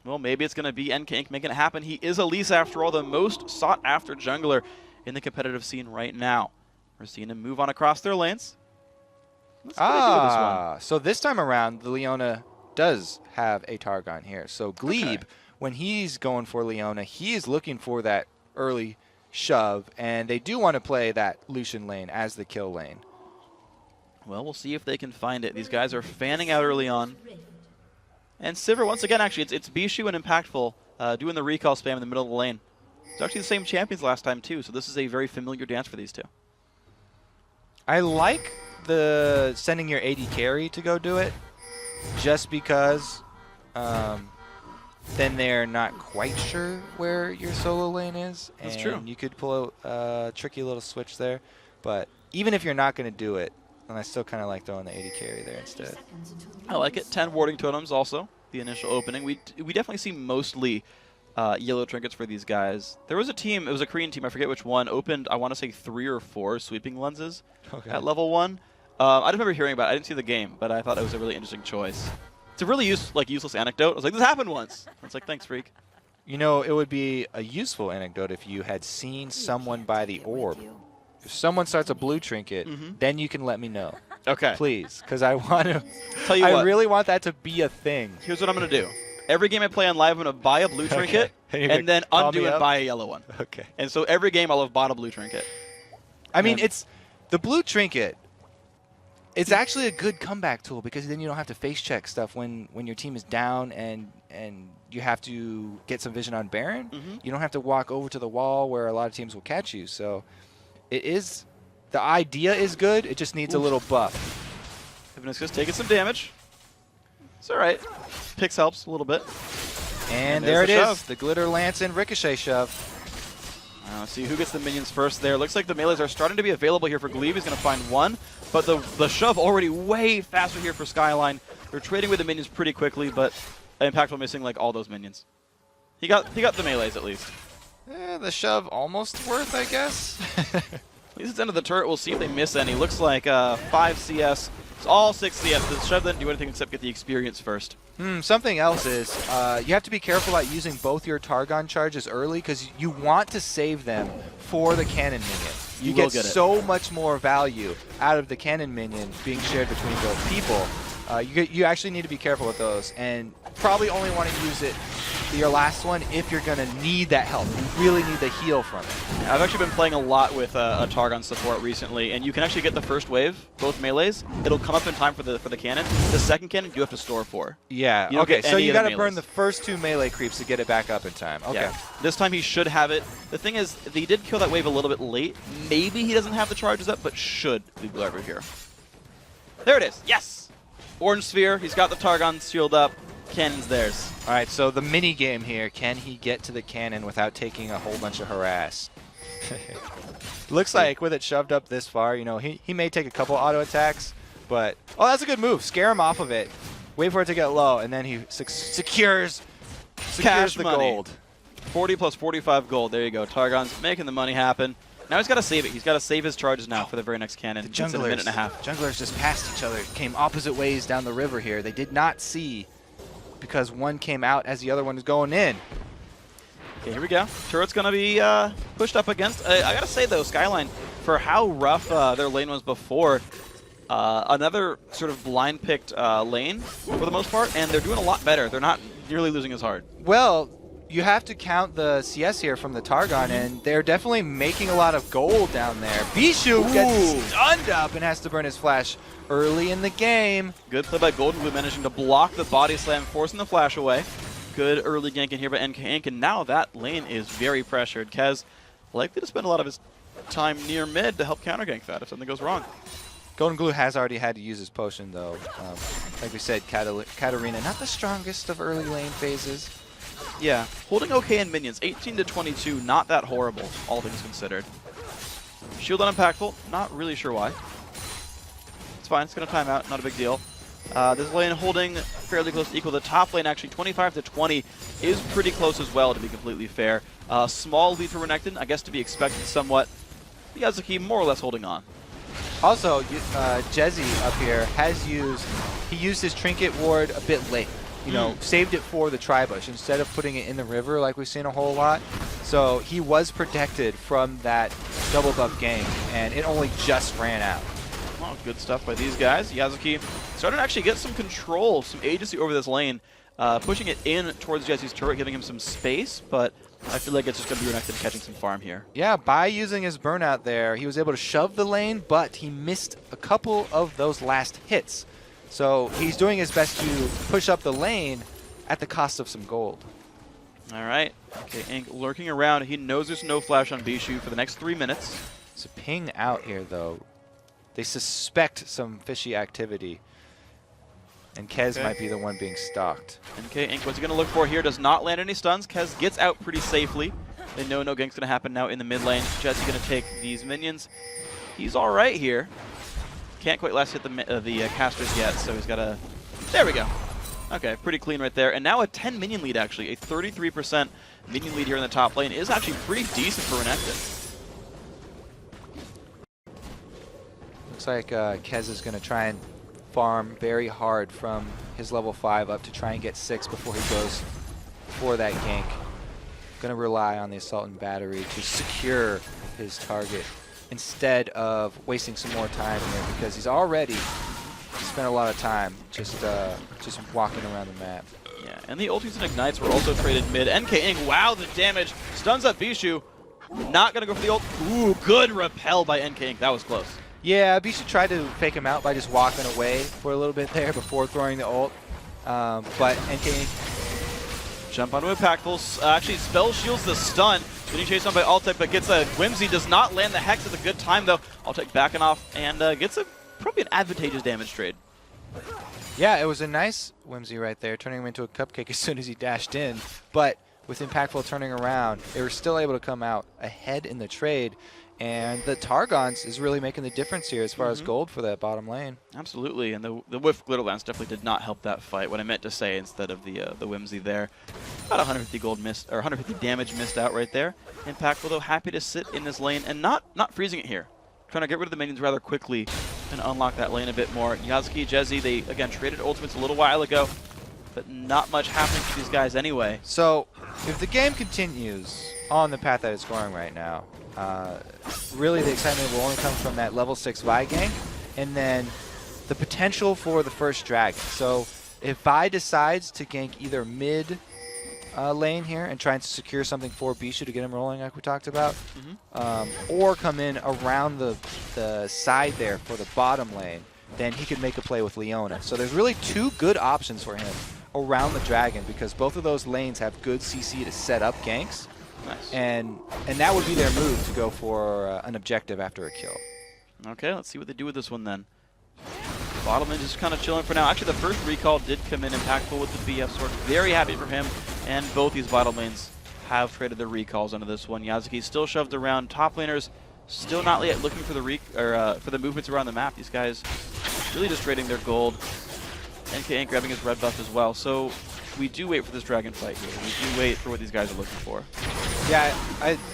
Well, maybe it's going to be NK making it happen. He is Elise, after all, the most sought-after jungler in the competitive scene right now. We're seeing him move on across their lanes. Let's do this one. So this time around, the Leona does have a Targon here. So Glebe, when he's going for Leona, he is looking for that early shove, and they do want to play that Lucian lane as the kill lane. Well, we'll see if they can find it. These guys are fanning out early on. And Sivir, once again, actually, it's Bishu and Impactful doing the recall spam in the middle of the lane. It's actually the same champions last time, too, so this is a very familiar dance for these two. I like the sending your AD carry to go do it, just because then they're not quite sure where your solo lane is. That's and true. You could pull a tricky little switch there. But even if you're not going to do it, and I still kind of like throwing the AD carry there instead. I like it. 10 warding totems also, the initial opening. We definitely see mostly yellow trinkets for these guys. There was a team, it was a Korean team, I forget which one, opened, I want to say 3 or 4 sweeping lenses at level 1. I just remember hearing about it. I didn't see the game, but I thought it was a really interesting choice. It's a really useless anecdote. I was like, this happened once. It's like, thanks, freak. You know, it would be a useful anecdote if you had seen someone by the orb. If someone starts a blue trinket, then you can let me know. Okay. Please, because I want to. Tell you what. I really want that to be a thing. Here's what I'm going to do. Every game I play on live, I'm going to buy a blue trinket and then undo and buy a yellow one. Okay. And so every game I'll have bought a blue trinket. I mean, it's the blue trinket. It's actually a good comeback tool because then you don't have to face check stuff when your team is down and you have to get some vision on Baron. You don't have to walk over to the wall where a lot of teams will catch you. So it is, the idea is good. It just needs a little buff. Hypnosis taking some damage. It's all right. Pix helps a little bit. And there it is, the Glitter Lance and Ricochet shove. Let's see who gets the minions first there. Looks like the melees are starting to be available here for Glebe. He's going to find one. But the shove already way faster here for Skyline. They're trading with the minions pretty quickly, but Impactful missing like all those minions. He got the melees at least. The shove almost worth, I guess. At least it's into the turret. We'll see if they miss any. Looks like 5 CS. It's all 6 CS. The shove didn't do anything except get the experience first. Something else is you have to be careful about using both your Targon charges early because you want to save them for the cannon minion. You get so much more value out of the cannon minion being shared between both people. You actually need to be careful with those and probably only want to use it your last one if you're going to need that help. You really need the heal from it. I've actually been playing a lot with a Targon support recently, and you can actually get the first wave, both melees. It'll come up in time for the cannon. The second cannon you have to store for. Yeah, okay, so you got to burn the first 2 melee creeps to get it back up in time. Okay. Yeah. This time he should have it. The thing is, he did kill that wave a little bit late. Maybe he doesn't have the charges up, but should be over here. There it is. Yes! Orange Sphere. He's got the Targon sealed up. Cannon's theirs. All right, so the mini game here, can he get to the cannon without taking a whole bunch of harass? Looks like with it shoved up this far, you know, he may take a couple auto attacks, but oh, that's a good move. Scare him off of it. Wait for it to get low, and then he secures Cash the money. gold. 40 plus 45 gold. There you go. Targon's making the money happen. Now he's got to save it. He's got to save his charges now for the very next cannon. The It's in a minute and a half. Junglers just passed each other, came opposite ways down the river here. They did not see because one came out as the other one was going in. Okay, here we go. Turret's going to be pushed up against. I got to say, though, Skyline, for how rough their lane was before, another sort of blind-picked lane for the most part, and they're doing a lot better. They're not nearly losing as hard. Well, you have to count the CS here from the Targon, and they're definitely making a lot of gold down there. Bishu gets stunned up and has to burn his flash early in the game. Good play by Golden Blue, managing to block the body slam, forcing the flash away. Good early gank in here by NK Inc, and now that lane is very pressured. Kez likely to spend a lot of his time near mid to help counter gank that if something goes wrong. Golden Glue has already had to use his potion, though. Like we said, Katarina, not the strongest of early lane phases. Yeah, holding okay in minions. 18 to 22, not that horrible, all things considered. Shield on Impactful, not really sure why. It's fine, it's going to time out, not a big deal. This lane holding fairly close to equal. The top lane, actually, 25 to 20 is pretty close as well, to be completely fair. Small lead for Renekton, I guess to be expected somewhat. Yazuki more or less holding on. Also, Jezzy up here has used his Trinket Ward a bit late. you know, saved it for the tri-bush instead of putting it in the river like we've seen a whole lot. So he was protected from that double buff gank, and it only just ran out. Well, good stuff by these guys. Yazuki starting to actually get some control, some agency over this lane, pushing it in towards Jesse's turret, giving him some space, but I feel like it's just going to be redirected catching some farm here. Yeah, by using his burnout there, he was able to shove the lane, but he missed a couple of those last hits. So he's doing his best to push up the lane at the cost of some gold. All right. Okay, Ink lurking around. He knows there's no flash on Bishu for the next 3 minutes. It's a ping out here, though. They suspect some fishy activity. And Kez might be the one being stalked. Okay, Ink, what's he going to look for here? Does not land any stuns. Kez gets out pretty safely. They know no gank's going to happen now in the mid lane. Jesse going to take these minions. He's all right here. Can't quite last hit the casters yet, so he's got to... There we go. Okay, pretty clean right there. And now a 10 minion lead, actually. A 33% minion lead here in the top lane is actually pretty decent for Renekton. Looks like Kez is going to try and farm very hard from his level 5 up to try and get 6 before he goes for that gank. Going to rely on the Assault and Battery to secure his target instead of wasting some more time here, because he's already spent a lot of time just walking around the map. Yeah, and the ultis and ignites were also traded mid. NK Ink, wow, the damage. Stuns up Bishu. Not going to go for the ult. Ooh, good repel by NK Ink. That was close. Yeah, Bishu tried to fake him out by just walking away for a little bit there before throwing the ult. But NK Ink... Jump onto Impactful. Actually, spell shields the stun. Getting chased on by Altek, but gets a Whimsy. Does not land the Hex at a good time, though. Altek backing off and gets probably an advantageous damage trade. Yeah, it was a nice Whimsy right there, turning him into a cupcake as soon as he dashed in. But with Impactful turning around, they were still able to come out ahead in the trade. And the Targons is really making the difference here as far as gold for that bottom lane. Absolutely, and the Whiff Glitterlance definitely did not help that fight. What I meant to say instead of the Whimsy there. About 150 gold missed, or 150 damage missed out right there. Impactful, though, happy to sit in this lane and not freezing it here. Trying to get rid of the minions rather quickly and unlock that lane a bit more. Yazuki, Jezzy, they, again, traded ultimates a little while ago, but not much happening to these guys anyway. So, if the game continues on the path that it's going right now, really the excitement will only come from that level 6 Vi gank, and then the potential for the first dragon. So, if Vi decides to gank either mid lane here and trying to secure something for Bishu to get him rolling like we talked about, or come in around the side there for the bottom lane, then he could make a play with Leona. So there's really two good options for him around the dragon, because both of those lanes have good CC to set up ganks. Nice. And that would be their move to go for an objective after a kill. Okay, let's see what they do with this one then. Bottom lane just kind of chilling for now. Actually, the first recall did come in Impactful with the BF sword. Very happy for him. And both these bottom lanes have traded their recalls onto this one. Yazuki still shoved around. Top laners still not yet looking for the movements around the map. These guys really just trading their gold. NK Ink grabbing his red buff as well. So we do wait for this dragon fight here. We do wait for what these guys are looking for. Yeah,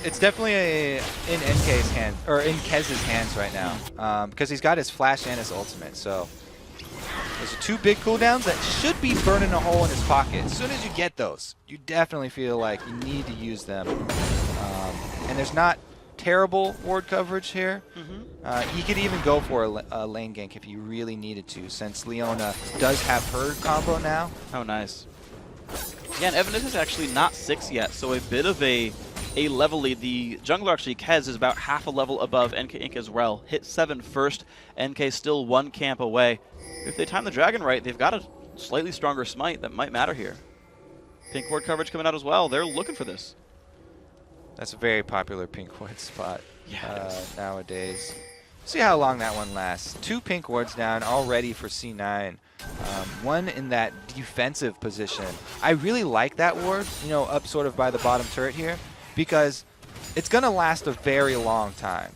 it's definitely in NK's hand, or in Kez's hands right now, because he's got his flash and his ultimate. So those are two big cooldowns that should be burning a hole in his pocket. As soon as you get those, you definitely feel like you need to use them. And there's not terrible ward coverage here. He could even go for a lane gank if he really needed to, since Leona does have her combo now. Oh, nice. Yeah, and Evanis is actually not 6 yet, so a bit of a level lead. The jungler, actually, Kez, is about half a level above NK Ink as well. Hit 7 first, NK still 1 camp away. If they time the dragon right, they've got a slightly stronger smite that might matter here. Pink ward coverage coming out as well. They're looking for this. That's a very popular pink ward spot nowadays. See how long that one lasts. 2 pink wards down already for C9. One in that defensive position. I really like that ward, you know, up sort of by the bottom turret here, because it's going to last a very long time,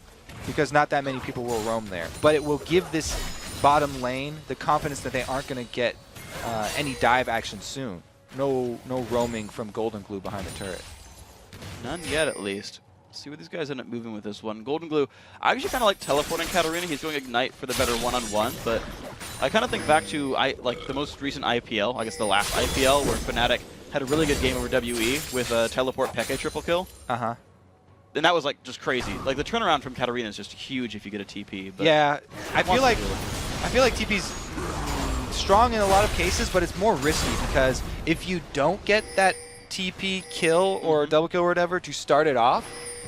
because not that many people will roam there. But it will give this bottom lane the confidence that they aren't going to get any dive action soon. No roaming from Golden Glue behind the turret. None yet, at least. Let's see what these guys end up moving with this one. Golden Glue, I actually kind of like teleporting Katarina. He's going Ignite for the better one-on-one, but I kind of think back to like the most recent IPL, I guess the last IPL, where Fnatic had a really good game over WE with a teleport Peke triple kill. Uh-huh. And that was like just crazy. Like the turnaround from Katarina is just huge if you get a TP. But yeah, I feel like TP's strong in a lot of cases, but it's more risky because if you don't get that TP kill or double kill or whatever to start it off,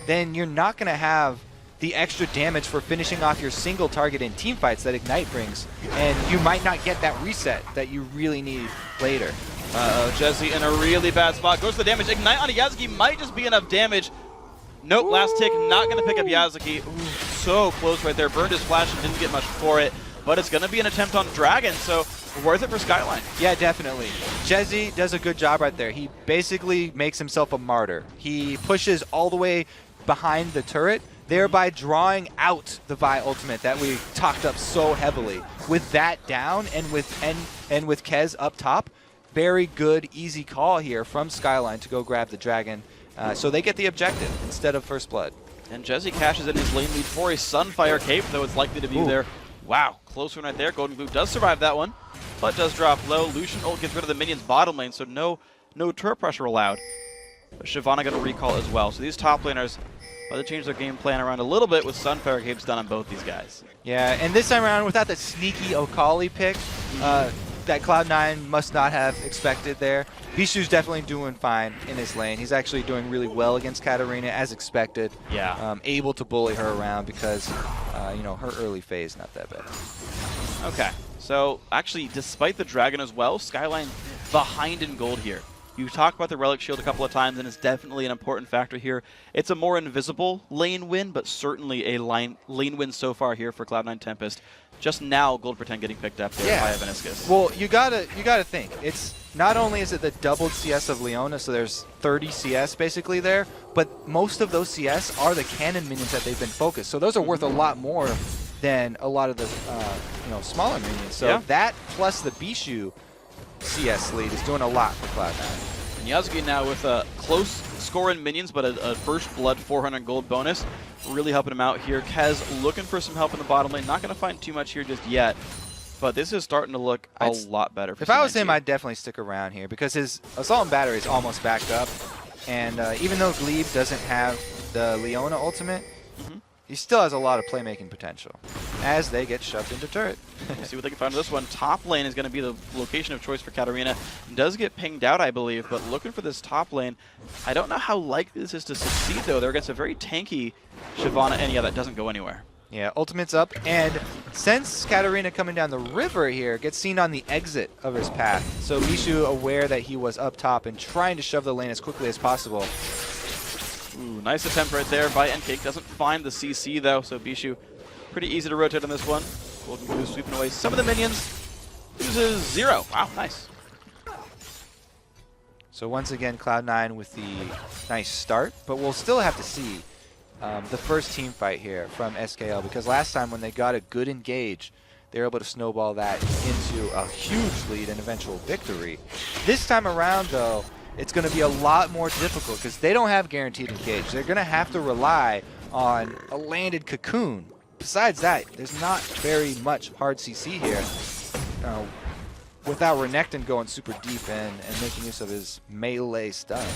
then you're not going to have the extra damage for finishing off your single target in team fights that Ignite brings, and you might not get that reset that you really need later. Jesse in a really bad spot. Goes to the damage. Ignite on Yasuki might just be enough damage. Nope, last tick, not going to pick up Yasuki. Ooh, so close right there. Burned his flash and didn't get much for it, but it's going to be an attempt on Dragon, so worth it for Skyline. Yeah, definitely. Jesse does a good job right there. He basically makes himself a martyr. He pushes all the way behind the turret, thereby drawing out the Vi ultimate that we talked up so heavily. With that down and with Kez up top, very good, easy call here from Skyline to go grab the Dragon. So they get the objective instead of First Blood. And Jesse cashes in his lane lead for a Sunfire Cape, though it's likely to be there. Wow, close one right there. Golden Glue does survive that one, but does drop low. Lucian ult gets rid of the minions bottom lane, so no turret pressure allowed. But Shyvana got a recall as well. So these top laners, they change their game plan around a little bit with Sunfire Capes done on both these guys. Yeah, and this time around, without the sneaky Okali pick, that Cloud9 must not have expected there. Bishu's definitely doing fine in his lane. He's actually doing really well against Katarina, as expected. Yeah. Able to bully her around because, you know, her early phase not that bad. Okay, so actually, despite the Dragon as well, Skyline behind in gold here. You talked about the Relic Shield a couple of times, and it's definitely an important factor here. It's a more invisible lane win, but certainly a lane win so far here for Cloud9 Tempest. Just now, Gold Pretend getting picked up there by Evaniscus. Well, you gotta think. It's not only is it the doubled CS of Leona, so there's 30 CS basically there, but most of those CS are the cannon minions that they've been focused. So those are worth a lot more than a lot of the you know, smaller minions. So that plus the Bishu CS lead is doing a lot for Cloud9. And Yasuki now with a close score in minions, but a First Blood 400 gold bonus. Really helping him out here. Kez looking for some help in the bottom lane. Not going to find too much here just yet, but this is starting to look a lot better for If I was him, I'd definitely stick around here because his Assault and Battery is almost backed up. And even though Glebe doesn't have the Leona ultimate, he still has a lot of playmaking potential as they get shoved into turret. We'll see what they can find in this one. Top lane is going to be the location of choice for Katarina. Does get pinged out, I believe, but looking for this top lane. I don't know how likely this is to succeed, though. They're against a very tanky Shyvana, and yeah, that doesn't go anywhere. Yeah, ultimate's up, and since Katarina coming down the river here gets seen on the exit of his path, so Bishu aware that he was up top and trying to shove the lane as quickly as possible. Ooh, nice attempt right there by Encake. Doesn't find the CC though, so Bishu pretty easy to rotate on this one. Golden Glue sweeping away some of the minions. Uses 0. Wow, nice. So once again, Cloud9 with the nice start, but we'll still have to see the first team fight here from SKL, because last time when they got a good engage, they were able to snowball that into a huge lead and eventual victory. This time around, though, it's going to be a lot more difficult because they don't have guaranteed engage. They're going to have to rely on a landed cocoon. Besides that, there's not very much hard CC here without Renekton going super deep and making use of his melee stun.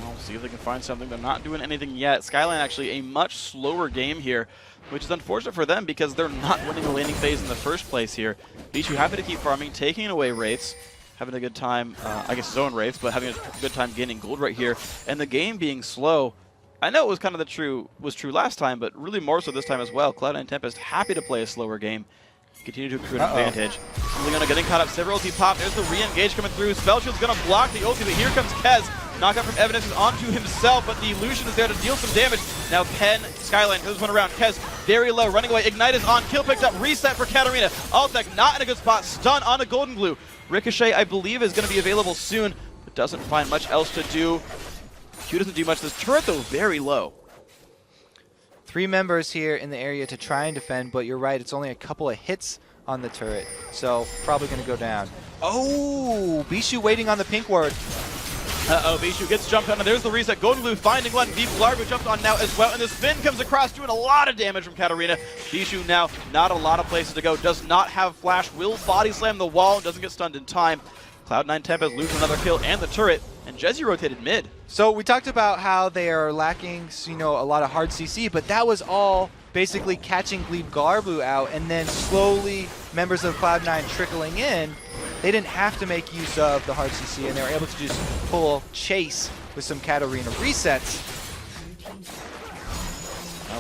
We'll see if they can find something. They're not doing anything yet. Skyline actually a much slower game here, which is unfortunate for them because they're not winning the laning phase in the first place here. Bishu happy to keep farming, taking away wraiths. Having a good time, I guess his own wraiths, but having a good time gaining gold right here. And the game being slow, I know it was kind of true last time, but really more so this time as well. Cloud9 Tempest happy to play a slower game, continue to accrue an advantage. Leona getting caught up, several ulti pop. There's the re-engage coming through. Spellshield's gonna block the ulti, but here comes Kez. Knockout from Evidence is onto himself, but the Lucian is there to deal some damage. Now Skyline goes one around. Kez very low, running away. Ignite is on, kill picked up, reset for Katarina. Altec not in a good spot, stun on a Golden Glue. Ricochet, I believe, is going to be available soon, but doesn't find much else to do. Q doesn't do much. This turret, though, very low. 3 members here in the area to try and defend, but you're right, it's only a couple of hits on the turret, so probably going to go down. Oh, Bishu waiting on the pink ward. Uh-oh, Bishu gets jumped on, and there's the reset. Golden Glue finding one. Deep Largo jumped on now as well, and the spin comes across, doing a lot of damage from Katarina. Bishu now, not a lot of places to go, does not have flash, will body slam the wall, and doesn't get stunned in time. Cloud9 Tempest loses another kill and the turret, and Jezzy rotated mid. So we talked about how they are lacking, a lot of hard CC, but that was all basically catching Glebe Garblue out, and then slowly members of Cloud9 trickling in. They didn't have to make use of the hard CC, and they were able to just pull chase with some Katarina resets.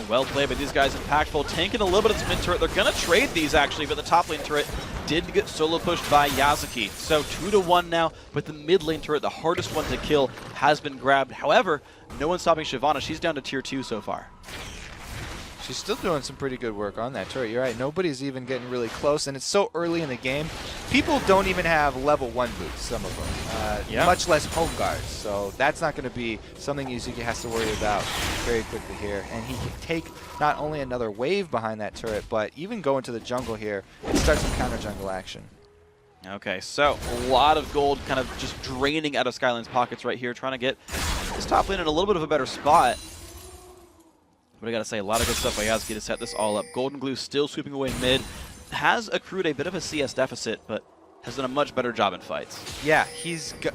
Well played by these guys. Impactful, tanking a little bit of this mid turret. They're going to trade these actually, but the top lane turret did get solo pushed by Yazuki. So 2-1 now, but the mid lane turret, the hardest one to kill, has been grabbed. However, no one's stopping Shyvana. She's down to tier 2 so far. She's still doing some pretty good work on that turret. You're right. Nobody's even getting really close, and it's so early in the game. People don't even have level 1 boots, some of them, much less home guards. So that's not going to be something Yuzuki has to worry about very quickly here. And he can take not only another wave behind that turret, but even go into the jungle here and start some counter jungle action. Okay, so a lot of gold kind of just draining out of Skyline's pockets right here, trying to get this top lane in a little bit of a better spot. But I gotta say, a lot of good stuff by Yazuki to set this all up. Golden Glue still sweeping away mid. Has accrued a bit of a CS deficit, but has done a much better job in fights. Yeah,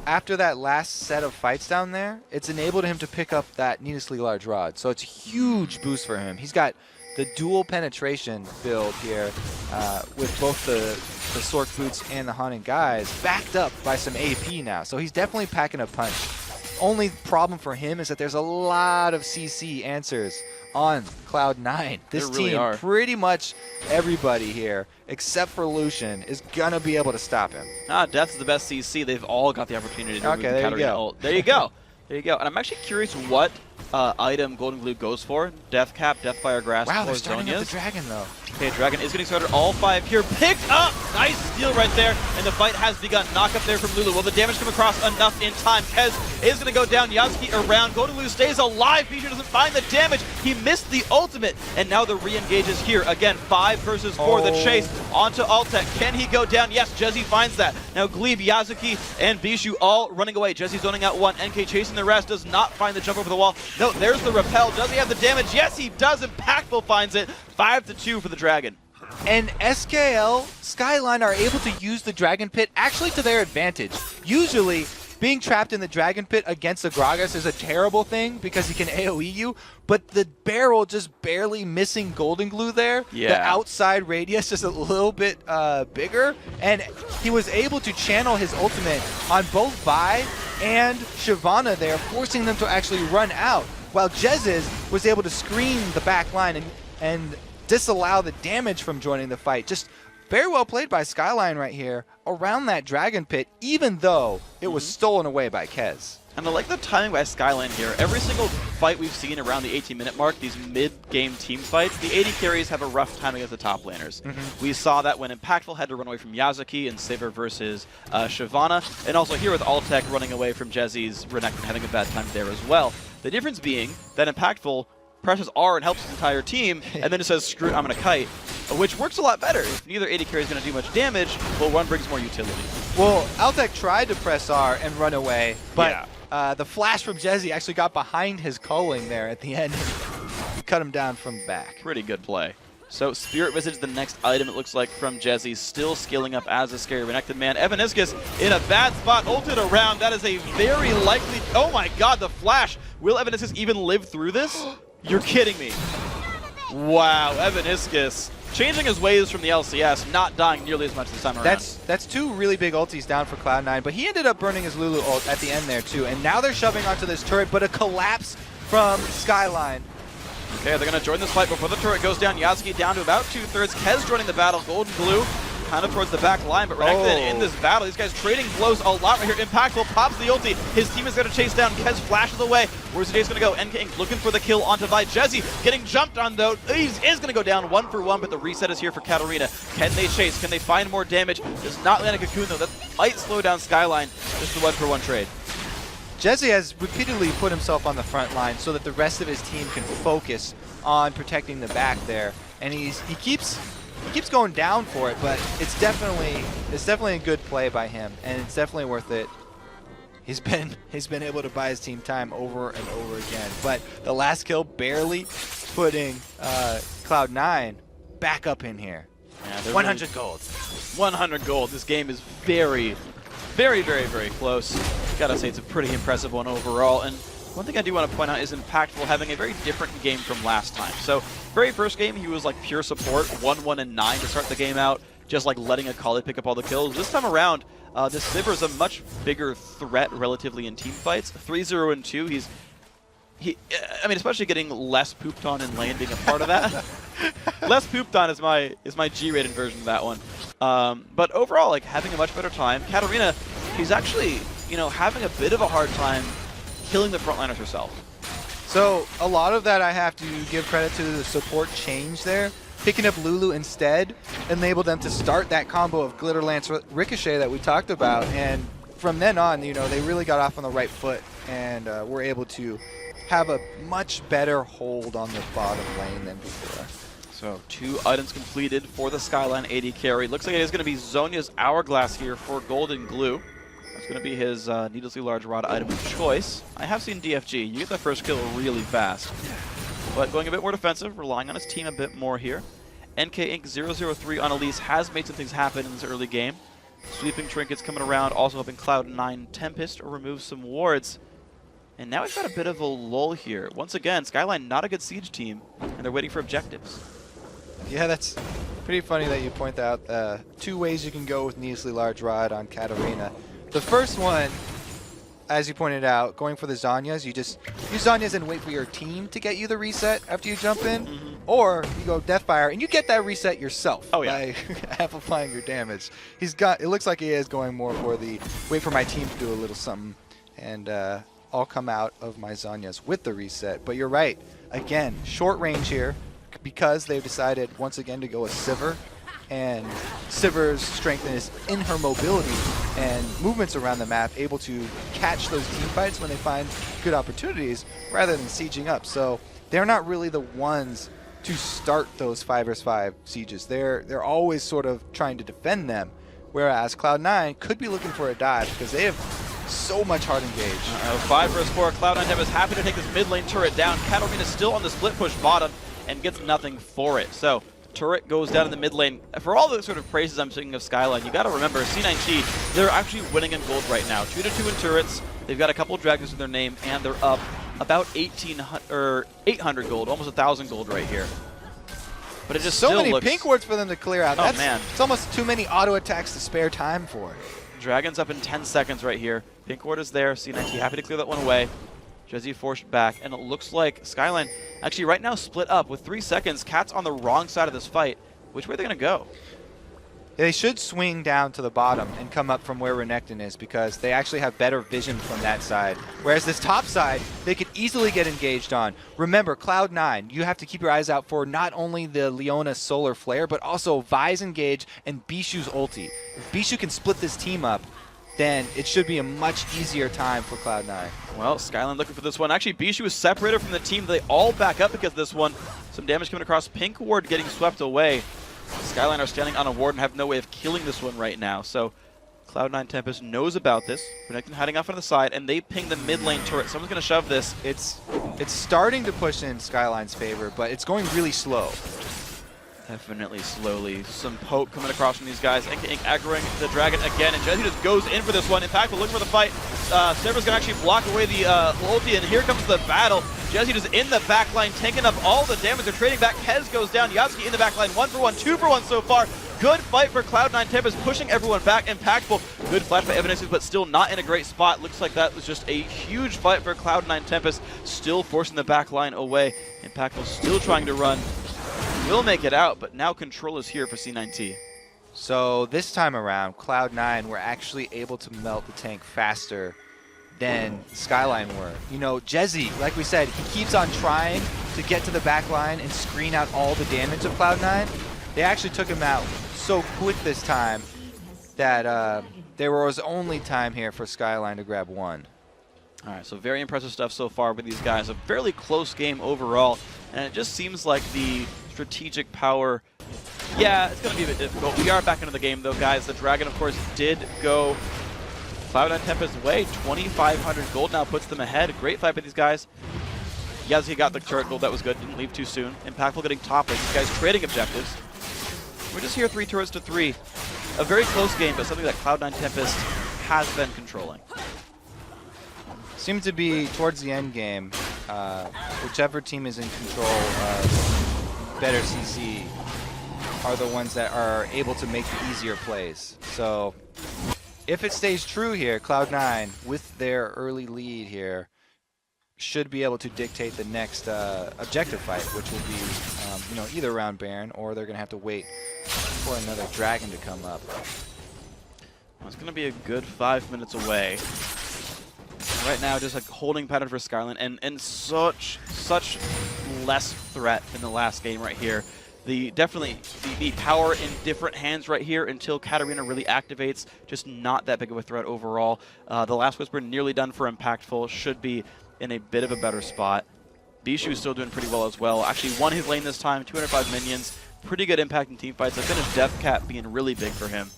after that last set of fights down there, it's enabled him to pick up that needlessly large rod. So it's a huge boost for him. He's got the dual penetration build here with both the Sork boots and the Haunted Guys backed up by some AP now. So he's definitely packing a punch. Only problem for him is that there's a lot of CC answers on Cloud9. This really team, pretty much everybody here, except for Lucian, is going to be able to stop him. Death is the best CC. They've all got the opportunity to okay, there you go. Ult. There you go. There you go. And I'm actually curious what item Golden Glue goes for. Death Cap, Deathfire Grass, wow, or they're starting Zonias. up the Dragon, though. Okay, Dragon is getting started. All 5 here. Picked up! Nice steal right there. And the fight has begun. Knock up there from Lulu. Will the damage come across enough in time? Kez is going to go down. Yazuki around. Golden Glue stays alive. Bishu doesn't find the damage. He missed the ultimate. And now the re-engage is here. Again, 5 versus 4. The chase onto Altec. Can he go down? Yes, Jezzy finds that. Now Glebe, Yazuki, and Bishu all running away. Jezzy zoning out 1. NK chasing the rest. Does not find the jump over the wall. No, there's the repel. Does he have the damage? Yes, he does. Impactful finds it. 5-2 for the Dragon. And SKL, Skyline are able to use the Dragon Pit actually to their advantage. Usually, being trapped in the Dragon Pit against the Gragas is a terrible thing because he can AoE you, but the barrel just barely missing Golden Glue there, the outside radius is a little bit bigger, and he was able to channel his ultimate on both Vi and Shyvana there, forcing them to actually run out, while Jezz was able to screen the back line and disallow the damage from joining the fight. Just very well played by Skyline right here around that Dragon Pit, even though it was stolen away by Kez. And I like the timing by Skyline here. Every single fight we've seen around the 18-minute mark, these mid-game team fights, the AD carries have a rough time against the top laners. We saw that when Impactful had to run away from Yazuki in Saver versus Shyvana, and also here with Altec running away from Jezzy's Renekton having a bad time there as well. The difference being that Impactful presses R and helps his entire team, and then it says, screw it, I'm going to kite, which works a lot better. If neither AD carry is going to do much damage, well, one brings more utility. Well, Altec tried to press R and run away, but the flash from Jezzy actually got behind his culling there at the end. He cut him down from the back. Pretty good play. So Spirit Visage, the next item it looks like from Jezzy, still scaling up as a scary Renekton man. Evaniscus in a bad spot, ulted around. That is a very likely, oh my god, the flash. Will Evaniscus even live through this? You're kidding me. Wow, Evaniscus changing his ways from the LCS, not dying nearly as much this time around. That's 2 really big ultis down for Cloud9, but he ended up burning his Lulu ult at the end there too, and now they're shoving onto this turret, but a collapse from Skyline. Okay, they're going to join this fight before the turret goes down. Yazuki down to about 2/3. Kez joining the battle. Golden Glue kind of towards the back line, but Renekton in this battle. These guys trading blows a lot right here. Impactful pops the ulti. His team is going to chase down. Kez flashes away. Where's the Jace going to go? NK Inc. looking for the kill onto Vi. Jezzy getting jumped on though. He is going to go down 1 for 1, but the reset is here for Katarina. Can they chase? Can they find more damage? Does not land a cocoon though. That might slow down Skyline. Just the 1 for 1 trade. Jezzy has repeatedly put himself on the front line so that the rest of his team can focus on protecting the back there, and he keeps going down for it, but it's definitely a good play by him, and it's definitely worth it. he's been able to buy his team time over and over again. But the last kill barely putting Cloud9 back up in here. Yeah, 100 really gold. 100 gold. This game is very, very, very, very close. Gotta say it's a pretty impressive one overall. And one thing I do want to point out is Impactful having a very different game from last time. So very first game, he was like pure support, 1-1 and 9 to start the game out, just like letting Akali pick up all the kills. This time around, this Sivir is a much bigger threat relatively in team fights. 3-0 and 2, I mean, especially getting less pooped on and landing a part of that. Less pooped on is my G-rated version of that one. But overall, like having a much better time. Katarina, she's actually, you know, having a bit of a hard time killing the frontliners herself. So a lot of that I have to give credit to the support change there. Picking up Lulu instead enabled them to start that combo of Glitter Lance Ricochet that we talked about, and from then on, you know, they really got off on the right foot and were able to have a much better hold on the bottom lane than before. So 2 items completed for the Skyline AD carry. Looks like it is going to be Zhonya's Hourglass here for Golden Glue. That's going to be his needlessly large rod item of choice. I have seen DFG. You get that first kill really fast. But going a bit more defensive, relying on his team a bit more here. NK Inc. 003 on Elise has made some things happen in this early game. Sweeping trinkets coming around, also helping Cloud9 Tempest remove some wards. And now we've got a bit of a lull here. Once again, Skyline not a good siege team, and they're waiting for objectives. Yeah, that's pretty funny that you point out 2 ways you can go with needlessly large rod on Katarina. The first one, as you pointed out, going for the Zhonyas, you just use Zhonyas and wait for your team to get you the reset after you jump in, or you go Deathfire and you get that reset yourself by amplifying your damage. It looks like he is going more for the wait for my team to do a little something, and I'll come out of my Zhonyas with the reset. But you're right, again, short range here because they've decided once again to go with Sivir. And Sivir's strength is in her mobility and movements around the map, able to catch those team fights when they find good opportunities rather than sieging up. So they're not really the ones to start those 5 vs 5 sieges. They're always sort of trying to defend them, whereas Cloud9 could be looking for a dive because they have so much hard engage. 5 vs 4, Cloud9 Tempest happy to take this mid lane turret down. Katarina still on the split push bottom and gets nothing for it. So turret goes down in the mid lane. For all the sort of praises I'm singing of Skyline, you got to remember C9T, they're actually winning in gold right now. 2-2 in turrets. They've got a couple of dragons in their name, and they're up about 800 gold, almost 1,000 gold right here. But it just so still many looks... pink wards for them to clear out. Oh, man. It's almost too many auto attacks to spare time for. Dragon's up in 10 seconds right here. Pink ward is there. C9T happy to clear that one away. Jezzy forced back, and it looks like Skyline actually right now split up with 3 seconds. Cat's on the wrong side of this fight. Which way are they going to go? They should swing down to the bottom and come up from where Renekton is because they actually have better vision from that side. Whereas this top side, they could easily get engaged on. Remember, Cloud9, you have to keep your eyes out for not only the Leona Solar Flare, but also Vi's engage and Bishu's ulti. If Bishu can split this team up, then it should be a much easier time for Cloud9. Well, Skyline looking for this one. Actually, Bishu is separated from the team. They all back up because of this one. Some damage coming across. Pink ward getting swept away. Skyline are standing on a ward and have no way of killing this one right now. So Cloud9 Tempest knows about this. Renekton hiding off on the side, and they ping the mid lane turret. Someone's going to shove this. It's starting to push in Skyline's favor, but it's going really slow. Definitely slowly. Some poke coming across from these guys. Inc aggroing the dragon again, and Jezzy just goes in for this one. Impactful looking for the fight. Sever's going to actually block away the ulti, and here comes the battle. Jezzy just in the back line, taking up all the damage. They're trading back. Kez goes down. Yatsuki in the back line. 1-for-1, 2-for-1 so far. Good fight for Cloud9 Tempest, pushing everyone back. Impactful. Good flash by Evanescence, but still not in a great spot. Looks like that was just a huge fight for Cloud9 Tempest, still forcing the back line away. Impactful still trying to run. Will make it out, but now control is here for C9T. So this time around, Cloud9 were actually able to melt the tank faster than Skyline were. You know, Jezzy, like we said, he keeps on trying to get to the back line and screen out all the damage of Cloud9. They actually took him out so quick this time that there was only time here for Skyline to grab one. All right, so very impressive stuff so far with these guys. A fairly close game overall, and it just seems like the strategic power, yeah, it's going to be a bit difficult. We are back into the game, though, guys. The Dragon, of course, did go Cloud9 Tempest way, 2,500 gold now puts them ahead. Great fight by these guys. Yazzie got the turret gold, that was good, didn't leave too soon. Impactful getting top lane, these guys trading objectives. We're just here 3 turrets to 3. A very close game, but something that Cloud9 Tempest has been controlling. Seems to be towards the end game, whichever team is in control of better CC are the ones that are able to make the easier plays. So if it stays true here, Cloud9 with their early lead here should be able to dictate the next objective fight, which will be either around Baron or they're going to have to wait for another dragon to come up. Well, it's going to be a good 5 minutes away. Right now, just like holding pattern for Skyline, and such less threat in the last game right here. Definitely the power in different hands right here until Katarina really activates. Just not that big of a threat overall. The last Whisper nearly done for Impactful. Should be in a bit of a better spot. Bishu is still doing pretty well as well. Actually won his lane this time, 205 minions. Pretty good impact in team fights. I finished Death Cat being really big for him.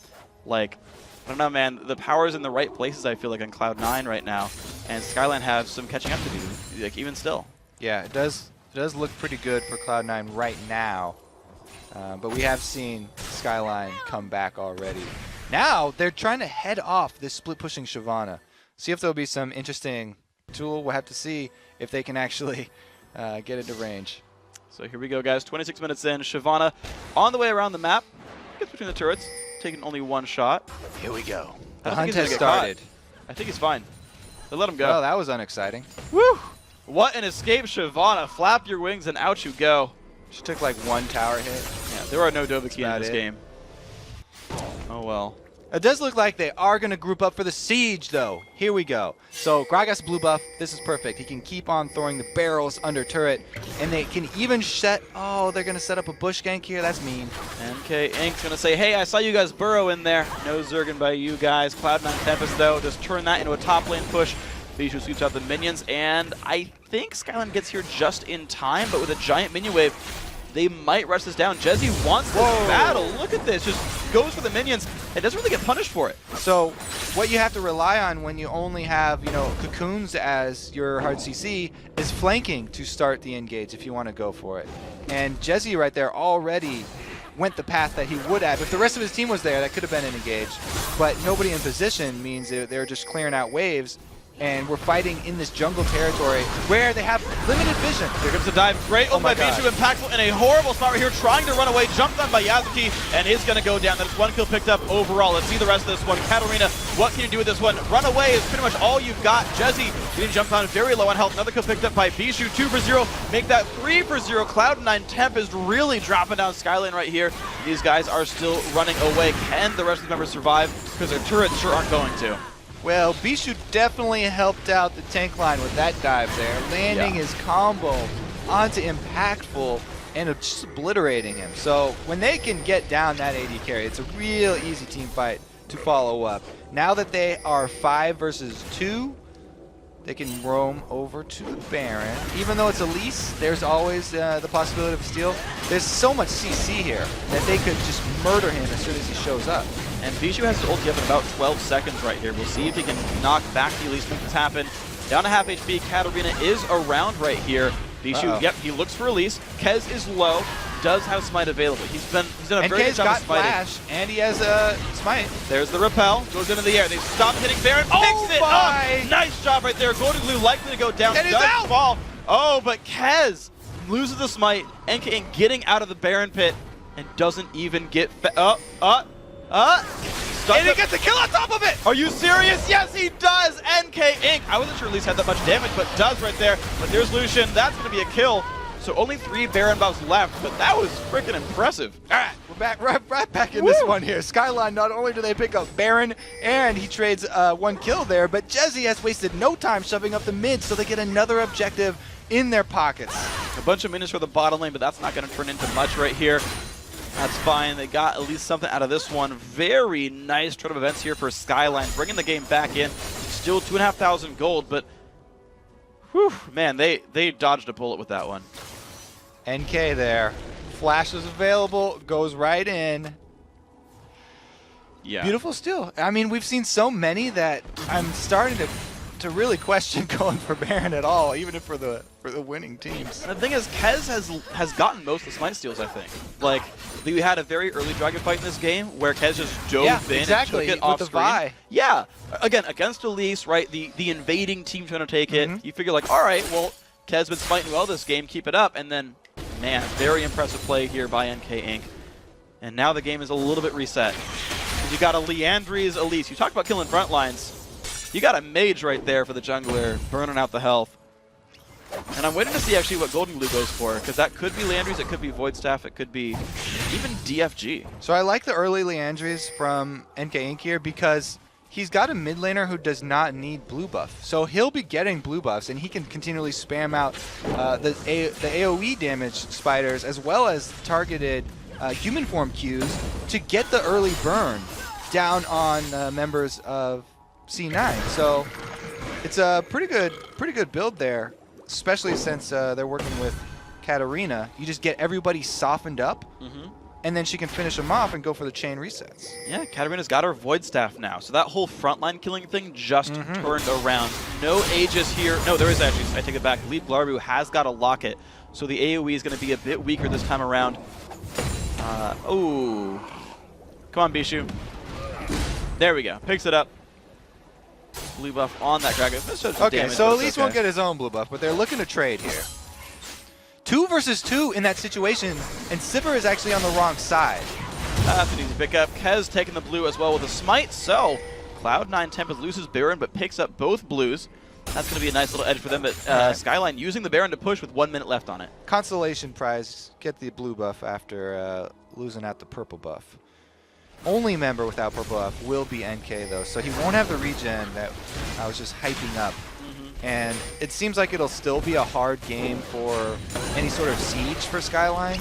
Like, I don't know, man. The power's in the right places, I feel like, on Cloud9 right now. And Skyline have some catching up to do, like, even still. Yeah, it does look pretty good for Cloud9 right now. But we have seen Skyline come back already. Now, they're trying to head off this split-pushing Shyvana. See if there'll be some interesting tool. We'll have to see if they can actually get into range. So here we go, guys. 26 minutes in. Shyvana on the way around the map. Gets between the turrets. Taking only one shot. Here we go. The hunt has started. I think he's fine. They let him go. Oh, that was unexciting. Woo! What an escape, Shyvana. Flap your wings and out you go. She took like one tower hit. Yeah, there are no Dovahkiin in this game. Oh well. It does look like they are going to group up for the siege, though. Here we go. So Gragas blue buff. This is perfect. He can keep on throwing the barrels under turret, and they can even set. Oh, they're going to set up a bush gank here. That's mean. NK Ink's going to say, hey, I saw you guys burrow in there. No Zergan by you guys. Cloud9 Tempest, though, just turn that into a top lane push. Bijou sweeps out the minions, and I think Skyline gets here just in time, but with a giant minion wave, they might rush this down. Jezzy wants this battle. Look at this. Just goes for the minions and doesn't really get punished for it. So what you have to rely on when you only have, cocoons as your hard CC is flanking to start the engage if you want to go for it. And Jezzy right there already went the path that he would have. If the rest of his team was there, that could have been an engage. But nobody in position means they're just clearing out waves. And we're fighting in this jungle territory where they have limited vision. Here comes the dive. Great open by Bijou. Impactful in a horrible spot right here, trying to run away. Jumped on by Yazuki, and is going to go down. That's one kill picked up overall. Let's see the rest of this one. Katarina, what can you do with this one? Run away is pretty much all you've got. Jezzy getting jumped on very low on health. Another kill picked up by Bijou. 2 for 0. Make that 3 for 0. Cloud9 Temp is really dropping down Skyline right here. These guys are still running away. Can the rest of the members survive? Because their turrets sure aren't going to. Well, Bijou definitely helped out the tank line with that dive there, landing his combo onto Impactful and just obliterating him. So when they can get down that AD carry, it's a real easy team fight to follow up. Now that they are 5 versus 2, they can roam over to Baron. Even though it's Elise, there's always the possibility of a steal. There's so much CC here that they could just murder him as soon as he shows up. And Bijou has his ulti up in about 12 seconds right here. We'll see if he can knock back the Elise when this happen. Down to half HP, Katarina is around right here. Bijou, yep, he looks for Elise. Kez is low, does have smite available. He's done a very good job of smiting. Flash, and he has a smite. There's the repel, goes into the air. They stop hitting Baron, picks it up. Nice job right there. Golden Glue likely to go down, and does fall. Oh, but Kez loses the smite. NK getting out of the Baron pit and doesn't even get and he gets a kill on top of it! Are you serious? Yes, he does! NK Inc. I wasn't sure Elise had that much damage, but does right there. But there's Lucian. That's going to be a kill. So only 3 Baron buffs left, but that was freaking impressive. All right, we're back, right back in this one here. Skyline, not only do they pick up Baron, and he trades 1 kill there, but Jezzy has wasted no time shoving up the mid, so they get another objective in their pockets. A bunch of minions for the bottom lane, but that's not going to turn into much right here. That's fine. They got at least something out of this one. Very nice turn of events here for Skyline, bringing the game back in. Still 2,500 gold, but whew, man, they dodged a bullet with that one. NK there. Flash is available, goes right in. Yeah. Beautiful steal. I mean, we've seen so many that I'm starting to really question going for Baron at all, even if for the winning teams. And the thing is, Kez has gotten most of the smite steals, I think. Like, we had a very early dragon fight in this game where Kez just dove in exactly, and took it off with screen. the Vi. Yeah, again, against Elise, right, the invading team trying to take it, you figure like, all right, well, Kez been fighting well this game, keep it up, and then, man, very impressive play here by NK Inc. And now the game is a little bit reset. You got a Leandri's Elise. You talked about killing front lines. You got a mage right there for the jungler, burning out the health. And I'm waiting to see actually what Golden Glue goes for, because that could be Leandri's, it could be Void Staff, it could be even DFG. So I like the early Leandri's from NK Inc. here because he's got a mid laner who does not need blue buff. So he'll be getting blue buffs, and he can continually spam out the AoE damage spiders as well as targeted human form Qs to get the early burn down on members of C9. So it's a pretty good build there, especially since they're working with Katarina. You just get everybody softened up, and then she can finish them off and go for the chain resets. Yeah, Katarina's got her Void Staff now, so that whole frontline killing thing just turned around. No Aegis here. No, there is actually, I take it back. Lead Blarbu has got a Locket, so the AoE is going to be a bit weaker this time around. Oh. Come on, Bishu. There we go. Picks it up. Blue buff on that dragon. Okay, so Elise won't get his own blue buff, but they're looking to trade here. 2 versus 2 in that situation, and Sivir is actually on the wrong side. That's an easy pickup. Kez taking the blue as well with a smite. So Cloud9 Tempest loses Baron, but picks up both blues. That's going to be a nice little edge for them, but Skyline using the Baron to push with 1 minute left on it. Consolation prize, get the blue buff after losing out the purple buff. Only member without purple buff will be NK though, so he won't have the regen that I was just hyping up. And it seems like it'll still be a hard game for any sort of siege for Skyline,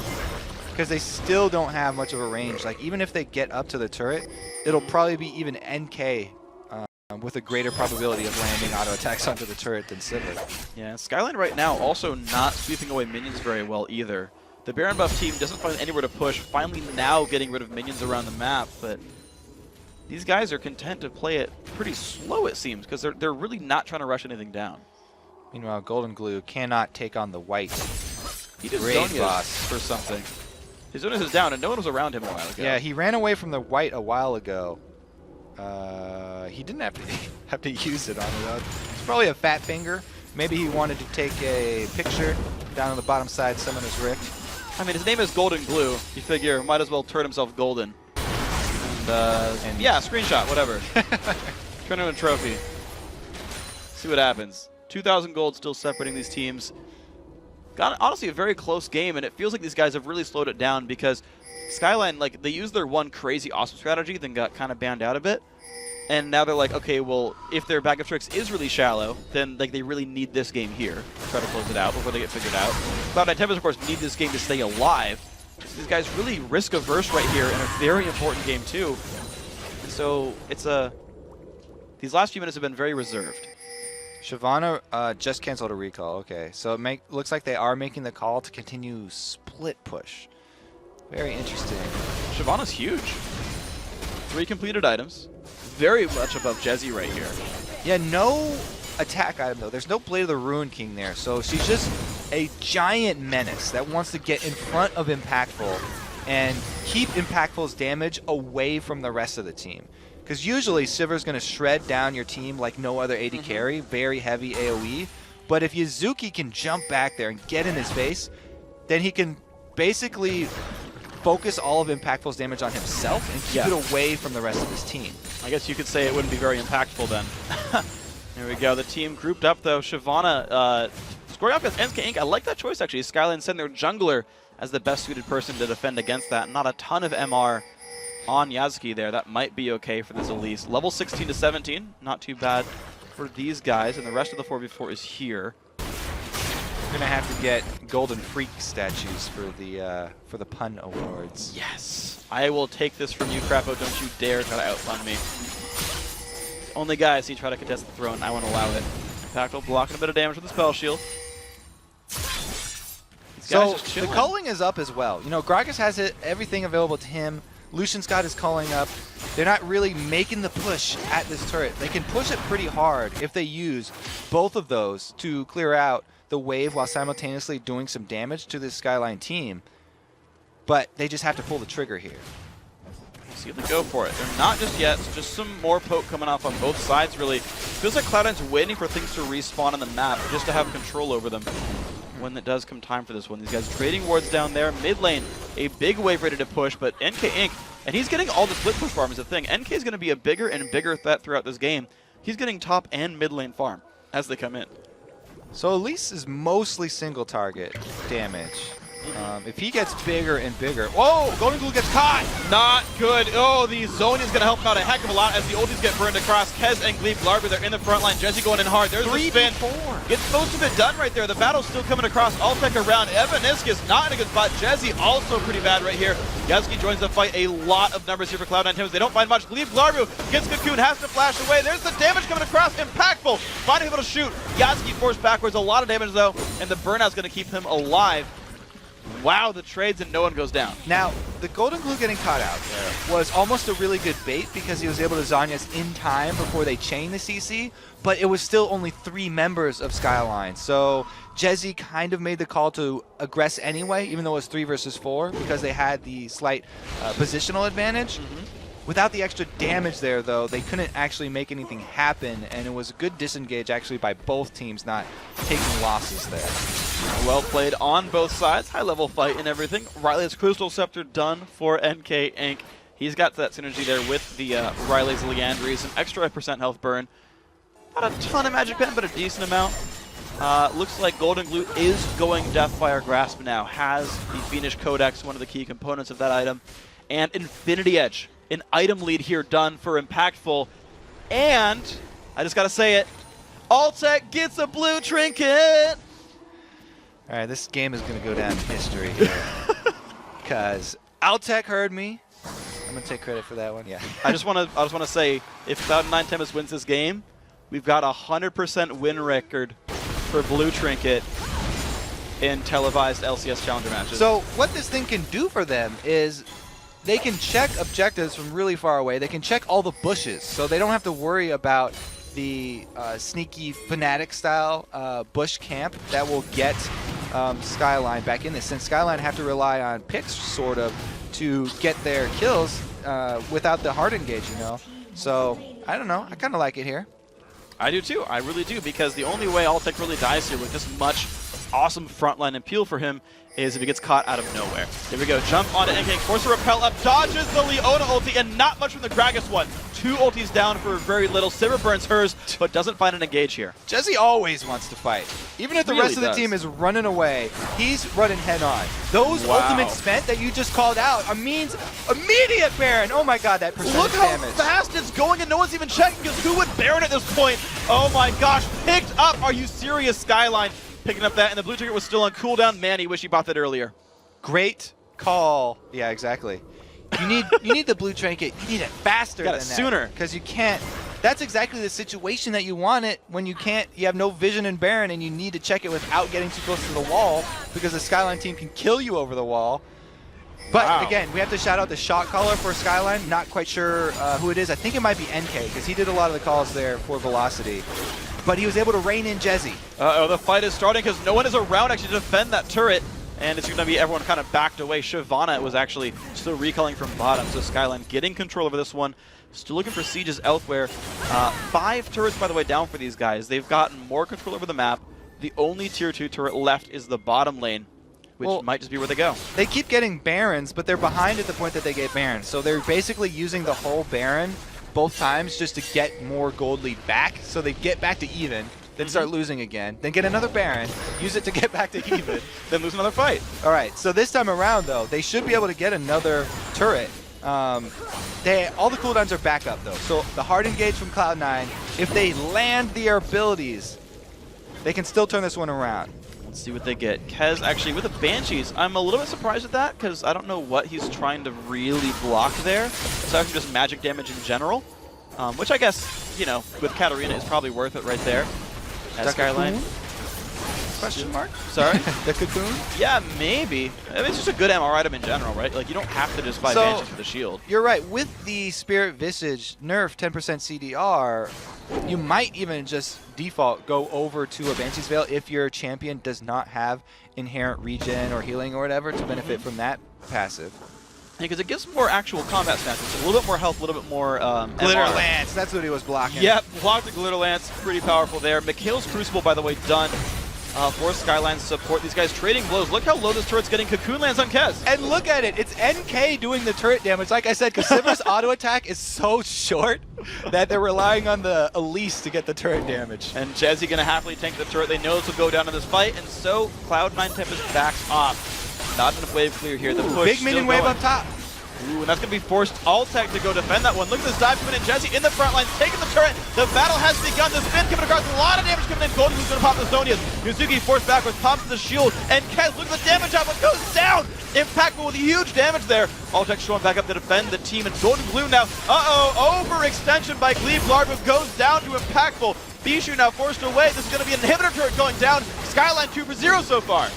because they still don't have much of a range. Like, even if they get up to the turret, it'll probably be even NK with a greater probability of landing auto attacks onto the turret than Sivir. Yeah, Skyline right now also not sweeping away minions very well either. The Baron buff team doesn't find anywhere to push, finally now getting rid of minions around the map, but these guys are content to play it pretty slow, it seems, because they're really not trying to rush anything down. Meanwhile, Golden Glue cannot take on the white He just raid Zonia's boss for something. His Zonia's is down, and no one was around him a while ago. Yeah, he ran away from the white a while ago. He didn't have to use it on it though. It's probably a fat finger. Maybe he wanted to take a picture down on the bottom side, Summoner's Rift. I mean, his name is Golden Glue. You figure might as well turn himself golden. And yeah, screenshot, whatever. Turn him into a trophy. See what happens. 2,000 gold still separating these teams. Got honestly a very close game, and it feels like these guys have really slowed it down because Skyline, like, they used their one crazy awesome strategy, then got kind of banned out a bit. And now they're like, okay, well, if their bag of tricks is really shallow, then like they really need this game here to try to close it out before they get figured out. Cloud9 Tempest, of course, need this game to stay alive. So these guys really risk-averse right here in a very important game, too. And so it's these last few minutes have been very reserved. Shyvana just canceled a recall. Okay, so it looks like they are making the call to continue split push. Very interesting. Shyvana's huge. 3 completed items. Very much above Jezzy right here. Yeah, no attack item though. There's no Blade of the Ruin King there, so she's just a giant menace that wants to get in front of Impactful and keep Impactful's damage away from the rest of the team. Because usually Sivir's going to shred down your team like no other AD carry, very heavy AoE. But if Yuzuki can jump back there and get in his face, then he can basically focus all of Impactful's damage on himself and keep it away from the rest of his team. I guess you could say it wouldn't be very impactful then. There we go. The team grouped up though. Shyvana scoring off against NK Inc. I like that choice actually. Skyline sent their jungler as the best suited person to defend against that. Not a ton of MR on Yazuki there. That might be okay for this Elise. Level 16 to 17. Not too bad for these guys. And the rest of the 4v4 is here. We're gonna have to get Golden Freak statues for the pun awards. Yes. I will take this from you, Crapo. Don't you dare try to outrun me. Only guy I see try to contest the throne. I won't allow it. Impactful blocking a bit of damage with the spell shield. So the culling is up as well. You know, Gragas has everything available to him. Lucian Scott is calling up. They're not really making the push at this turret. They can push it pretty hard if they use both of those to clear out the wave while simultaneously doing some damage to this Skyline team. But they just have to pull the trigger here. See if they go for it. They're not just yet. It's just some more poke coming off on both sides, really. Feels like Cloud9's waiting for things to respawn on the map just to have control over them when it does come time for this one. These guys trading wards down there. Mid lane, a big wave ready to push, but NK Inc., and he's getting all the split push farm is the thing. NK is going to be a bigger and bigger threat throughout this game. He's getting top and mid lane farm as they come in. So Elise is mostly single target damage. If he gets bigger and bigger... Whoa! Golden Glue gets caught! Not good. Oh, the zone is going to help him out a heck of a lot as the ultis get burned across. Kez and Glebe Glarby, they're in the front line. Jesse going in hard. There's the spin. Gets most of it done right there. The battle's still coming across. Altec around. Evaniscus not in a good spot. Jesse also pretty bad right here. Yasuki joins the fight. A lot of numbers here for Cloud9 Tempest. They don't find much. Glebe Glarby gets Cocoon, has to flash away. There's the damage coming across. Impactful. Finding able to shoot. Yasuki forced backwards. A lot of damage though, and the burnout's going to keep him alive. Wow, the trades and no one goes down. Now, the Golden Glue getting caught out there was almost a really good bait because he was able to Zhonya's in time before they chain the CC, but it was still only 3 members of Skyline. So Jesse kind of made the call to aggress anyway, even though it was 3 versus 4, because they had the slight positional advantage. Without the extra damage there, though, they couldn't actually make anything happen, and it was a good disengage, actually, by both teams not taking losses there. Well played on both sides. High-level fight and everything. Riley's Crystal Scepter done for NK Inc. He's got that synergy there with the Riley's Leandries, an extra % health burn. Not a ton of magic pen, but a decent amount. Looks like Golden Glue is going Deathfire Grasp now. Has the Fiendish Codex, one of the key components of that item. And Infinity Edge. An item lead here done for Impactful. And, I just gotta say it, Altec gets a blue trinket! Alright, this game is gonna go down in history here. Because Altec heard me. I'm gonna take credit for that one, yeah. I just wanna say, if Cloud9 Tempest wins this game, we've got a 100% win record for blue trinket in televised LCS challenger matches. So what this thing can do for them is they can check objectives from really far away. They can check all the bushes, so they don't have to worry about the sneaky Fnatic style bush camp that will get Skyline back in this. Since Skyline have to rely on picks, sort of, to get their kills without the hard engage, you know. So, I don't know. I kind of like it here. I do too. I really do, because the only way Altec really dies here with this much awesome frontline appeal for him is if he gets caught out of nowhere. There we go. Jump onto NK, force a repel up, dodges the Leona ulti, and not much from the Gragas one. 2 ultis down for very little. Sivir burns hers, but doesn't find an engage here. Jesse always wants to fight. Even if the rest of the team is running away, he's running head on. Those ultimates spent that you just called out means immediate Baron. Oh my god, that percentage damage. Look how fast it's going, and no one's even checking, because who would Baron at this point? Oh my gosh, picked up. Are you serious, Skyline? Picking up that, and the blue ticket was still on cooldown. Man, he wish he bought that earlier. Great call. Yeah, exactly. You need the blue trinket. You need it faster than that. Sooner. Because you can't. That's exactly the situation that you want it when you can't. You have no vision in Baron, and you need to check it without getting too close to the wall, because the Skyline team can kill you over the wall. But again, we have to shout out the shot caller for Skyline. Not quite sure who it is. I think it might be NK, because he did a lot of the calls there for Velocity. But he was able to rein in Jesse. Uh-oh, the fight is starting because no one is around actually to defend that turret. And it's going to be everyone kind of backed away. Shyvana was actually still recalling from bottom. So Skyline getting control over this one. Still looking for sieges elsewhere. 5 turrets, by the way, down for these guys. They've gotten more control over the map. The only tier 2 turret left is the bottom lane, which might just be where they go. They keep getting Barons, but they're behind at the point that they get Barons. So they're basically using the whole Baron both times just to get more gold lead back. So they get back to even, then start losing again, then get another Baron, use it to get back to even, then lose another fight. All right, so this time around, though, they should be able to get another turret. All the cooldowns are back up, though. So the hard engage from Cloud9, if they land their abilities, they can still turn this one around. Let's see what they get. Kez actually with the Banshees. I'm a little bit surprised at that, because I don't know what he's trying to really block there. Aside from just magic damage in general, which I guess, you know, with Katarina is probably worth it right there. As Skyline Question mark? Sorry? The cocoon? Yeah, maybe. I mean, it's just a good MR item in general, right? Like, you don't have to just buy Banshees for the shield. You're right. With the Spirit Visage nerf 10% CDR, you might even just default go over to a Banshee's Veil if your champion does not have inherent regen or healing or whatever to benefit from that passive. Because it gives more actual combat stats. A little bit more health, a little bit more Glitter MR. Lance, that's what he was blocking. Yep, blocked the Glitter Lance. Pretty powerful there. Mikhail's Crucible, by the way, done for Skyline's support. These guys trading blows. Look how low this turret's getting. Cocoon lands on Kez. And look at it. It's NK doing the turret damage. Like I said, because Sivir's auto attack is so short that they're relying on the Elise to get the turret damage. And Jazzy going to happily tank the turret. They know this will go down in this fight. And so Cloud9 Tempest backs off. Not enough wave clear here. The push Big minion wave up top. Ooh, and that's going to be forced Altec to go defend that one. Look at this dive coming in. Jazzy in the front line, taking the turret. The battle has begun. The spin coming across. A lot of damage coming in. Golden Blue's going to pop the Zonias. Yuzuki forced backwards, pops the shield. And Kez, look at the damage output, goes down. Impactful with huge damage there. Altec showing back up to defend the team. And Golden Blue now, overextension by Glebe. Larva goes down to Impactful. Bishu now forced away. This is going to be an inhibitor turret going down. Skyline 2 for 0 so far.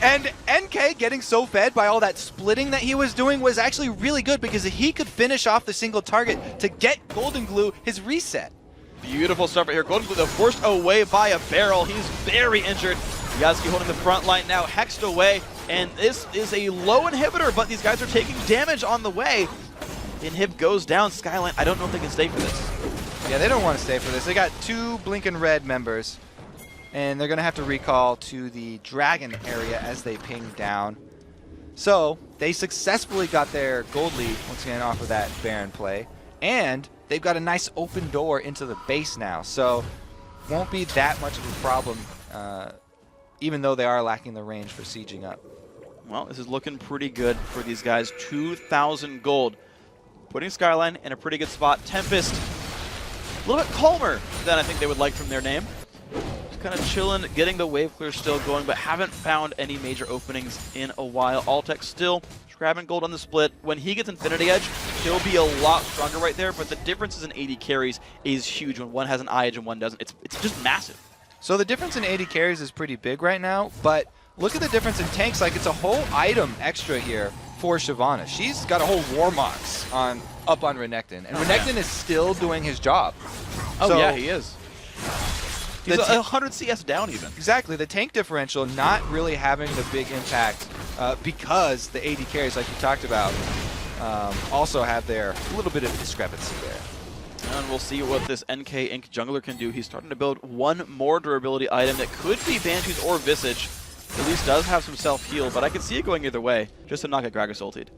And NK getting so fed by all that splitting that he was doing was actually really good because he could finish off the single target to get Golden Glue his reset. Beautiful stuff right here. Golden Glue, though, forced away by a barrel. He's very injured. Yasuki holding the front line now, hexed away. And this is a low inhibitor, but these guys are taking damage on the way. Inhib goes down. Skyline, I don't know if they can stay for this. Yeah, they don't want to stay for this. They got 2 Blinking Red members. And they're going to have to recall to the Dragon area as they ping down. So they successfully got their gold lead once again off of that Baron play. And they've got a nice open door into the base now. So won't be that much of a problem, even though they are lacking the range for sieging up. Well, this is looking pretty good for these guys. 2,000 gold. Putting Skyline in a pretty good spot. Tempest, a little bit calmer than I think they would like from their name. Kind of chilling, getting the wave clear still going, but haven't found any major openings in a while. Altec still grabbing gold on the split. When he gets Infinity Edge, he'll be a lot stronger right there, but the differences in AD carries is huge when one has an eye edge and one doesn't. It's just massive. So the difference in AD carries is pretty big right now, but look at the difference in tanks. Like, it's a whole item extra here for Shyvana. She's got a whole Warmox up on Renekton, and Renekton is still doing his job. Oh, yeah, he is. He's 100 CS down even. Exactly. The tank differential not really having the big impact because the AD carries, like you talked about, also have their little bit of discrepancy there. And we'll see what this NK Inc. jungler can do. He's starting to build one more durability item that could be Banshees or Visage. At least does have some self-heal, but I can see it going either way, just to not get Gragas ultied.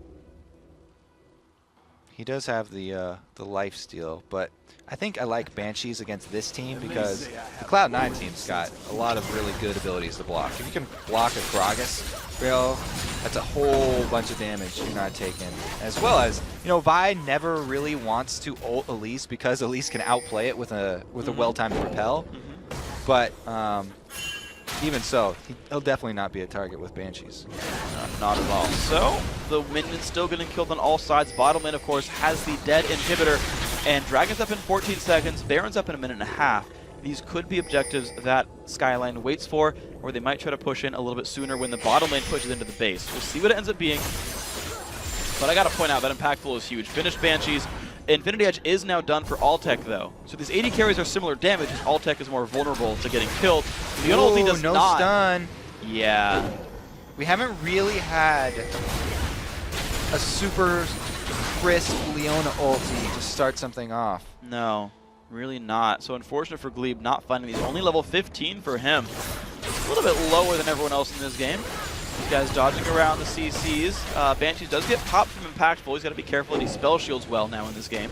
He does have the life steal, but I think I like Banshees against this team because the Cloud9 team's got a lot of really good abilities to block. If you can block a Gragas rail, that's a whole bunch of damage you're not taking. As well as, you know, Vi never really wants to ult Elise because Elise can outplay it with a well-timed repel. But even so, he'll definitely not be a target with Banshees. Not at all. So, the minion's still getting killed on all sides. Bottom lane, of course, has the dead inhibitor. And Dragon's up in 14 seconds. Baron's up in a minute and a half. These could be objectives that Skyline waits for, or they might try to push in a little bit sooner when the bottom lane pushes into the base. We'll see what it ends up being. But I got to point out that Impactful is huge. Finished Banshees. Infinity Edge is now done for Altec, though. So these AD carries are similar damage, as Altec is more vulnerable to getting killed. The ulti does no not. Stun. Yeah. We haven't really had a super crisp Leona ulti to start something off. No, really not. So unfortunate for Glebe not finding these. Only level 15 for him. A little bit lower than everyone else in this game. These guys dodging around the CCs. Banshees does get popped from Impactful. He's got to be careful that he spell shields well now in this game.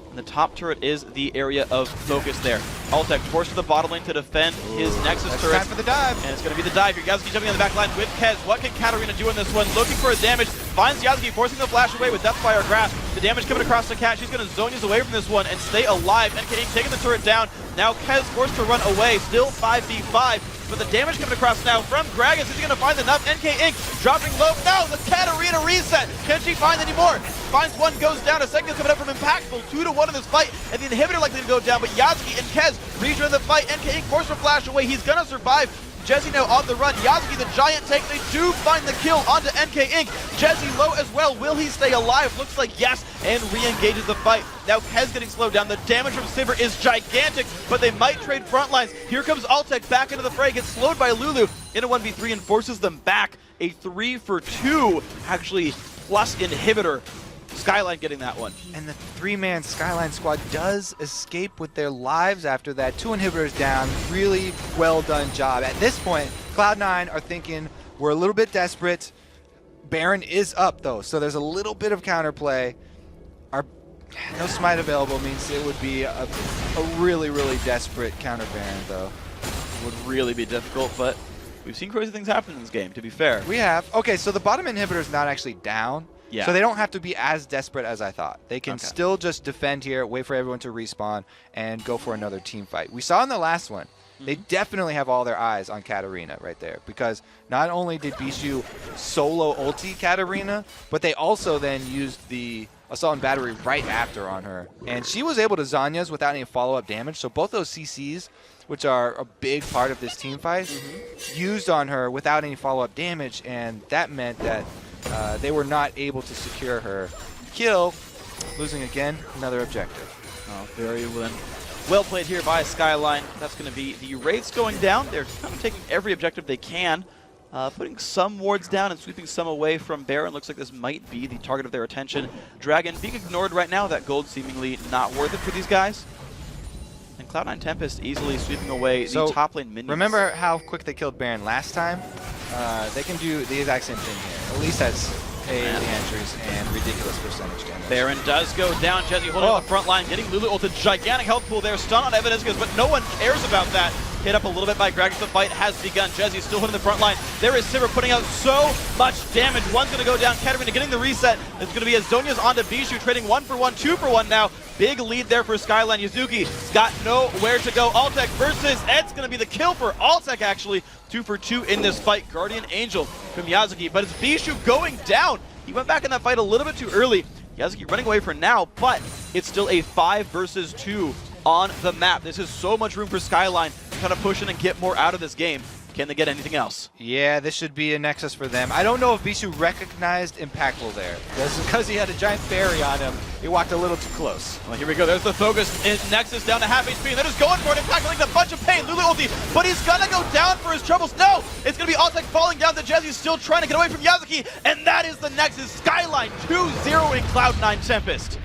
And the top turret is the area of focus there. Altec forced to the bottom lane to defend his Nexus turret. Time for the dive. And it's going to be the dive here. Yasuki jumping on the back line with Kez. What can Katarina do in this one? Looking for a damage. Finds Yasuki, forcing the flash away with Deathfire Grasp. The damage coming across the cat. She's going to Zonias away from this one and stay alive. NK Inc. taking the turret down. Now Kez forced to run away. Still 5v5. But the damage coming across now from Gragas. Is he going to find enough? NK Inc. dropping low. No, the Katarina reset. Can she find any more? Finds one, goes down. A second is coming up from Impactful. 2-1 in this fight. And the inhibitor likely to go down. But Yasuki and Kez rejoin the fight. NK Inc. forced to flash away. He's going to survive. Jezzy now on the run. Yazuki, the giant tank, they do find the kill onto NK Inc. Jezzy low as well. Will he stay alive? Looks like yes, and re-engages the fight. Now Kez getting slowed down. The damage from Sivir is gigantic, but they might trade front lines. Here comes Altec back into the fray, gets slowed by Lulu in a 1v3 and forces them back. A 3-for-2, actually, plus inhibitor. Skyline getting that one. And the 3-man Skyline squad does escape with their lives after that. 2 inhibitors down. Really well done job. At this point, Cloud9 are thinking we're a little bit desperate. Baron is up though, so there's a little bit of counterplay. No smite available means it would be a really, really desperate counter Baron though. It would really be difficult, but we've seen crazy things happen in this game, to be fair. We have. Okay, so the bottom inhibitor is not actually down. Yeah. So they don't have to be as desperate as I thought. They can still just defend here, wait for everyone to respawn, and go for another team fight. We saw in the last one, they definitely have all their eyes on Katarina right there, because not only did Bishu solo ulti Katarina, but they also then used the Assault and Battery right after on her. And she was able to Zanya's without any follow-up damage, so both those CCs, which are a big part of this team fight, used on her without any follow-up damage, and that meant that they were not able to secure her kill, losing again another objective. Oh, very well played here by Skyline. That's going to be the Wraiths going down. They're kind of taking every objective they can, putting some wards down and sweeping some away from Baron. Looks like this might be the target of their attention. Dragon being ignored right now. That gold seemingly not worth it for these guys. And Cloud9 Tempest easily sweeping away the top lane minions. Remember how quick they killed Baron last time? They can do the exact same thing here. At least that's entries and ridiculous percentage damage. Baron does go down. Jezzy holding on the front line, getting Lulu ulted. Gigantic health pool there. Stun on Evidence, but no one cares about that. Hit up a little bit by Gragas. The fight has begun. Jezzy still holding the front line. There is Sivir putting out so much damage. One's going to go down. Katarina getting the reset. It's going to be Azonia's onto Bishu, trading 1-for-1, 2-for-1 now. Big lead there for Skyline. Yuzuki's got nowhere to go. Altec versus Ed's going to be the kill for Altec, actually. 2-for-2 in this fight. Guardian Angel from Yazuki, but it's Bishu going down. He went back in that fight a little bit too early. Yazuki running away for now, but it's still a 5 versus 2 on the map. This is so much room for Skyline to kind of push in and get more out of this game. Can they get anything else? Yeah, this should be a Nexus for them. I don't know if Bishu recognized Impactful there. That's because he had a giant fairy on him. He walked a little too close. Well, here we go. There's the focus. Nexus down to half HP. And they're just going for it. Impactful like a bunch of pain. Lulu ulti. But he's going to go down for his troubles. No! It's going to be Altec falling down. The Jezzy's still trying to get away from Yazuki. And that is the Nexus. Skyline 2-0 in Cloud9 Tempest.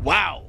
Wow.